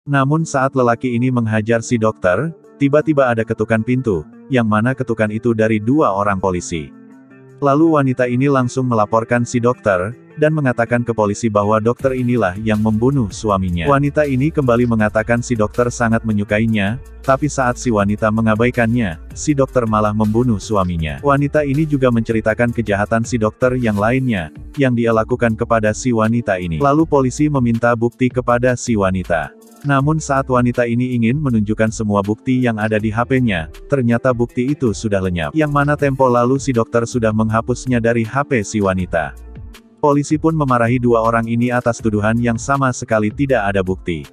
Namun saat lelaki ini menghajar si dokter, tiba-tiba ada ketukan pintu, yang mana ketukan itu dari 2 orang polisi. Lalu wanita ini langsung melaporkan si dokter, dan mengatakan ke polisi bahwa dokter inilah yang membunuh suaminya. Wanita ini kembali mengatakan si dokter sangat menyukainya, tapi saat si wanita mengabaikannya, si dokter malah membunuh suaminya. Wanita ini juga menceritakan kejahatan si dokter yang lainnya, yang dia lakukan kepada si wanita ini. Lalu polisi meminta bukti kepada si wanita. Namun saat wanita ini ingin menunjukkan semua bukti yang ada di HP-nya, ternyata bukti itu sudah lenyap. Yang mana tempo lalu si dokter sudah menghapusnya dari HP si wanita. Polisi pun memarahi 2 orang ini atas tuduhan yang sama sekali tidak ada bukti.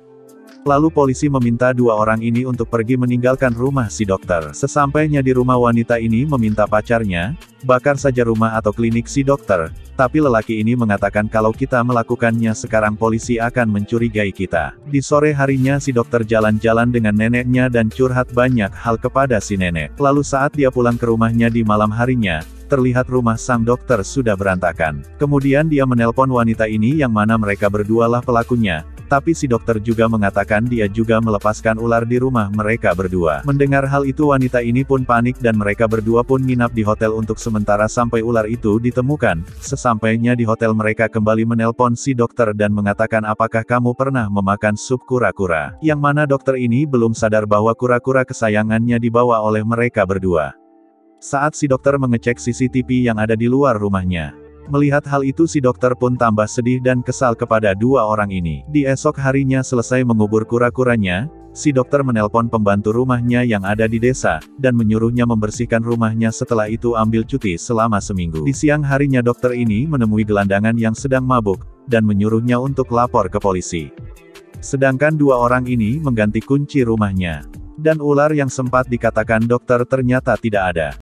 Lalu polisi meminta 2 orang ini untuk pergi meninggalkan rumah si dokter. Sesampainya di rumah, wanita ini meminta pacarnya, bakar saja rumah atau klinik si dokter, tapi lelaki ini mengatakan kalau kita melakukannya sekarang polisi akan mencurigai kita. Di sore harinya si dokter jalan-jalan dengan neneknya dan curhat banyak hal kepada si nenek. Lalu saat dia pulang ke rumahnya di malam harinya, terlihat rumah sang dokter sudah berantakan. Kemudian dia menelpon wanita ini yang mana mereka berdualah pelakunya, tapi si dokter juga mengatakan dia juga melepaskan ular di rumah mereka berdua. Mendengar hal itu wanita ini pun panik dan mereka berdua pun nginap di hotel untuk sementara sampai ular itu ditemukan. Sesampainya di hotel mereka kembali menelpon si dokter dan mengatakan apakah kamu pernah memakan sup kura-kura. Yang mana dokter ini belum sadar bahwa kura-kura kesayangannya dibawa oleh mereka berdua. Saat si dokter mengecek CCTV yang ada di luar rumahnya. Melihat hal itu si dokter pun tambah sedih dan kesal kepada 2 orang ini. Di esok harinya selesai mengubur kura-kuranya, si dokter menelpon pembantu rumahnya yang ada di desa, dan menyuruhnya membersihkan rumahnya setelah itu ambil cuti selama seminggu. Di siang harinya dokter ini menemui gelandangan yang sedang mabuk, dan menyuruhnya untuk lapor ke polisi. Sedangkan 2 orang ini mengganti kunci rumahnya. Dan ular yang sempat dikatakan dokter ternyata tidak ada.